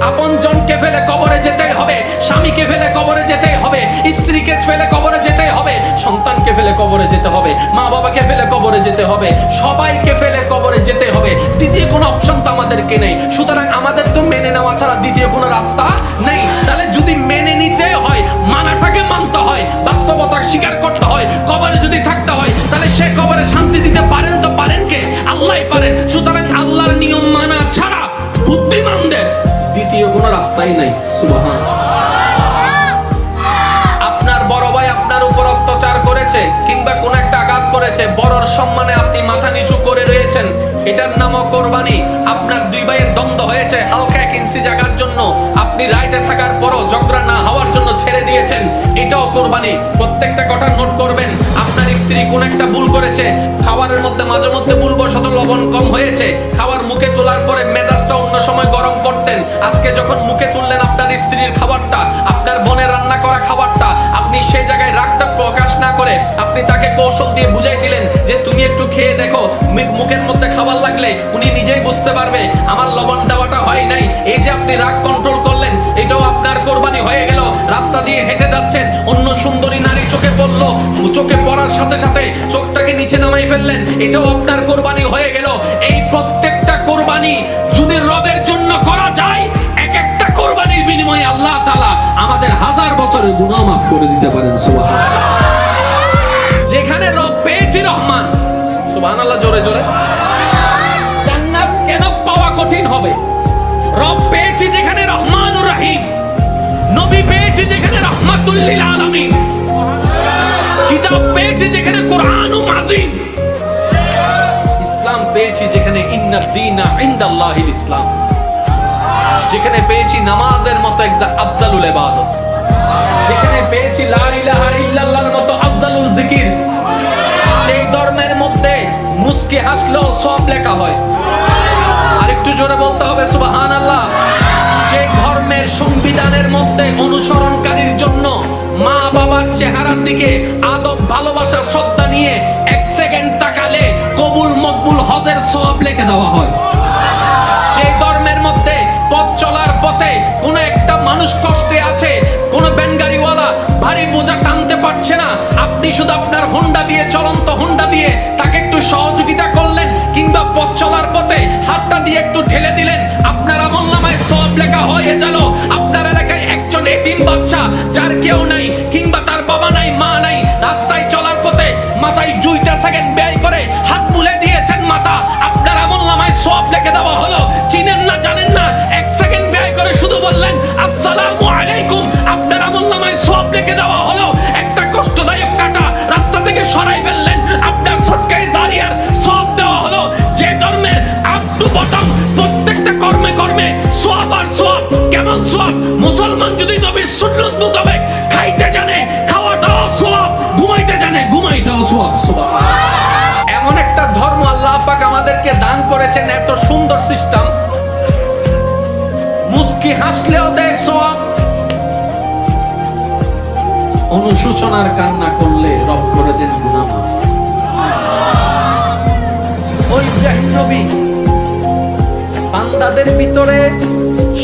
আপনজনকে ফেলে কবরে যেতে হবে, স্বামীকে ফেলে কবরে যেতে হবে, স্ত্রীকে ফেলে কবরে যেতে হবে, সন্তানকে ফেলে কবরে যেতে হবে, মা বাবাকে ফেলে কবরে যেতে হবে, সবাইকে ফেলে কবরে যেতে হবে। দ্বিতীয় কোনো অপশন তো আমাদেরকে নেই। সুতরাং আমাদের তো মেনে নেওয়া ছাড়া দ্বিতীয় কোনো রাস্তা নেই। তাহলে যদি মেনে নিতে হয়, মানাটাকে মানতে হয়, বাস্তবতা স্বীকার করতে হয়, কবরে যদি থাকতে হয়, তাহলে সে কবরে শান্তি দিতে পারেন তো পারেন কে? আল্লাহই পারেন। সুতরাং আল্লাহর নিয়ম মানা ছাড়া বুদ্ধিমানদের দ্বিতীয় কোনো রাস্তাই নাই। সুবহানাল্লাহ। আপনার বড় ভাই আপনার উপর অত্যাচার করেছে কিংবা কোন একটা আঘাত করেছে, বড়র সম্মানে আপনি মাথা নিচু করে রয়েছেন, এটার নামও কোরবানি। আপনার দুই ভাইয়ের দ্বন্দ্ব হয়েছে হালকা 1 ইঞ্চি জায়গার জন্য, আপনি রাইটে থাকার পরও ঝগড়া না হওয়ার জন্য ছেড়ে দিয়েছেন, এটাও কোরবানি। প্রত্যেকটা কথা নোট করবেন। আপনার স্ত্রী কোন একটা ভুল করেছে, খাবারের মধ্যে মাঝে মধ্যে ভুলবশত লবণ কম হয়েছে, খাবার মুখে তোলার পরে মেজাজটা অন্য সময় গরম করতেন, আজকে যখন মুখে তুললেন আপনার স্ত্রীর খাবারটা, আপনার বোনের রান্না করা খাবারটা, আপনি সেই জায়গায় রাগটা প্রকাশ না করে আপনি তাকে কৌশল দিয়ে বুঝাই দিলেন যে তুমি একটু খেয়ে দেখো, মুখের মধ্যে খাবার লাগলে উনি নিজেই বুঝতে পারবে আমার লবণ দেওয়াটা হয় নাই। এই যে আপনি রাগ কন্ট্রোল করলেন, এটাও আপনার কোরবানি হয়ে গেল। রাস্তা দিয়ে হেঁটে যাচ্ছেন, অন্য সুন্দরী নারী চোখে পড়লো, চোখে পড়ার সাথে সাথে চোখটাকে নিচে নামাই ফেললেন, এটাও আপনার কোরবানি হয়ে গেল। এই প্রত্যেকটা কোরবানি যদি রবের জন্য করা যায়, এক একটা কোরবানির বিনিময়ে আল্লাহ তাআলা আমাদের 1000 বছরের গুনাহ মাফ করে দিতে পারেন। সুবহানাল্লাহ। যেখানে রব পেয়েছি রহমান, সুবহানাল্লাহ, জোরে জোরে। জান্নাত কেন পাওয়া কঠিন হবে? রব পেয়েছি যেখানে রহমানুর রহিম, নবী পেয়েছি যেখানে রাহমাতুল লিল আলামিন, কিতাব পেয়েছি যেখানে কোরআনুল আযীম, ইসলাম পেয়েছি যেখানে ইন্নাদ দীনা ইনদাল্লাহিল ইসলাম, যেখানে পেয়েছি নামাজের মতো আফজালুল ইবাদত, যেখানে পেয়েছি লা ইলাহা ইল্লাল্লাহর মতো আফজালুল জিকির, যেই ধর্মের মধ্যে মুস্কি হাসলেও সওয়াব লেখা হয়। আরেকটু জোরে বলতে হবে সুবহানাল্লাহ। যে ধর্মের সংবিধানের মধ্যে অনুসরণকারীর জন্য মা বাবার চেহারার দিকে আদব, ভালোবাসা, শ্রদ্ধা নিয়ে 1 সেকেন্ড তাকালে কবুল মকবুল হজের সওয়াব লিখে দেওয়া হয়। যে ধর্মের মধ্যে পথ চলার পথে কোন একটা মানুষ কষ্টে আছে, কোন ব্যানগাড়িওয়ালা ভারী বোঝা টানতে পারছে না, আপনি শুধু আপনার হোন্ডা দিয়ে, চলন্ত হোন্ডা দিয়ে তাকে একটু সহযোগিতা করলেন, কিংবা পথ চলার পথে হাতটা দিয়ে একটু ঠেলে দিলেন, আপনার আমলনামায় সওয়াব লেখা হয়ে গেল। আপনার এলাকায় একজন এতিম বাচ্চা যার কেউ নাই, কিংবা তার বাবা নাই, মা নাই, রাস্তায় চলার পথে মাথায় 2টা সেকেন্ড ব্যয় করে হাত বুলে দিয়েছেন মাথা, আপনার আমলনামায় সওয়াব লিখে দেওয়া হলো। চিনেন না, জানেন না, 1 সেকেন্ড ব্যয় করে শুধু বললেন আসসালামু আলাইকুম, আপনার আমলনামায় সওয়াব লিখে দেওয়া হলো। একটা কষ্টদায়ক কাটা রাস্তা থেকে সরাই ফেললেন, আপনার সদকায়ে জারিয়ার সওয়াব দেওয়া হলো। যে ধর্মের আপ টু বটম প্রত্যেকটা কর্মে কর্মে সওয়াব আর সওয়াব। কেমন সওয়াব? মুসলমান যদি নবীর সুন্নাত মোতাবেক খাইতে জানে, খাওয়াটাও সওয়াব, ঘুমাইতে জানে, ঘুমাইটাও সওয়াব। সুবহানাল্লাহ। এমন একটা ধর্ম আল্লাহ পাক আমাদেরকে দান করেছেন, এত সুন্দর সিস্টেম। মুস্কি হাসলেও দেয় সওয়াব, অনুশোচনার কান্না করলে রব করে দেন গুনাহ মাফ। ওই ইব্রাহিম নবী বান্দাদের ভিতরে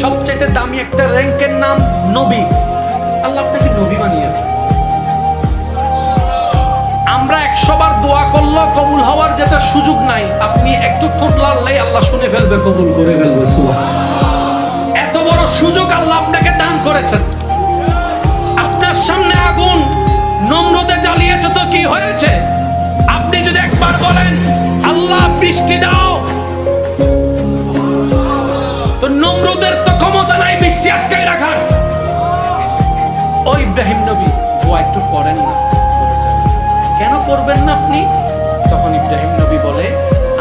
সবচেয়ে দামি একটা র‍্যাঙ্কের নাম নবী। আল্লাহ আপনাকে নবী বানিয়েছে। আমরা 100 বার দোয়া করলেও কবুল হওয়ার যেটা সুযোগ নাই, আপনি একটু ঠোঁট লাড়লেই আল্লাহ শুনে ফেলবে, কবুল করে ফেলবে। সুবহানাল্লাহ। এত বড় সুযোগ আল্লাহ আপনাকে দান করেছেন। আপনার সামনে আগুন নমরুদে জ্বালিয়েছে, তো কি হয়েছে? আপনি যদি একবার বলেন আল্লাহ বৃষ্টি দাও, তো নমরুদের তো ক্ষমতা নাই বৃষ্টি আটকায় রাখার। ওই ইব্রাহিম নবী দোয়া একটু করেন না। কেন করবেন না আপনি? তখন ইব্রাহিম নবী বলে,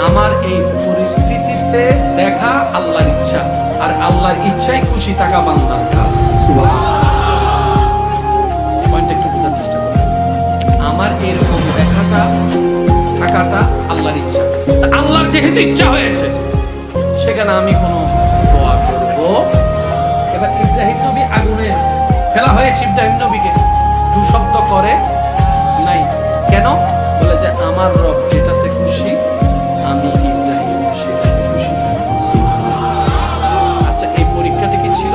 আমার এই পরিস্থিতিতে দেখা আল্লাহর ইচ্ছা, আর আল্লাহর ইচ্ছায় খুশি থাকা বান্দার কাজ। সুবহানাল্লাহ। পয়েন্ট একটু বোঝার চেষ্টা করুন। আমার এরকম দেখাটা, থাকাটা আল্লাহর ইচ্ছা। আল্লাহর যেহেতু ইচ্ছা হয়েছে, সেখানে আমি কোনো দোয়া করব। এবার ইব্রাহিম নবী আগুনে ফেলা হয়েছে, ইব্রাহিম নবীকে 2 শব্দ করে নাই। কেন? বলে যে আমার রব যেটাতে খুশি, আমি ইব্রাহিম সেটাতে খুশি। আচ্ছা, এই পরীক্ষাটা কি ছিল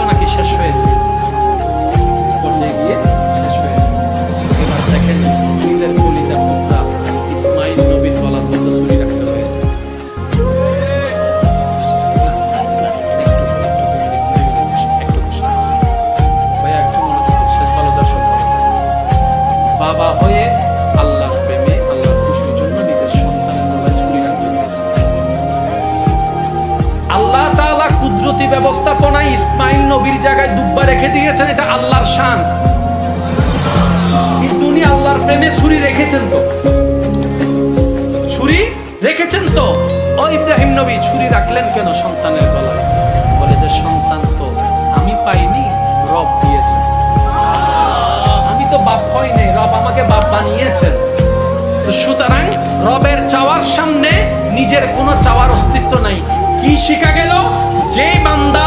ইসমাইল নবীর জায়গায় দুব্বা রেখে দিয়েছেন, এটা আল্লাহর শান। কিন্তু উনি আল্লাহর প্রেমে ছুরি রেখেছেন তো, ছুরি রেখেছেন তো। ও ইব্রাহিম নবী ছুরি রাখলেন কেন সন্তানের গলায়? বলে যে সন্তান তো আমি পাইনি, রব দিয়েছেন। আমি তো বাপ হই নাই, রব আমাকে বাপ বানিয়েছেন। তো সুতরাং রবের চাওয়ার সামনে নিজের কোনো চাওয়ার অস্তিত্ব নাই। কি শিখা গেল? যে বান্দা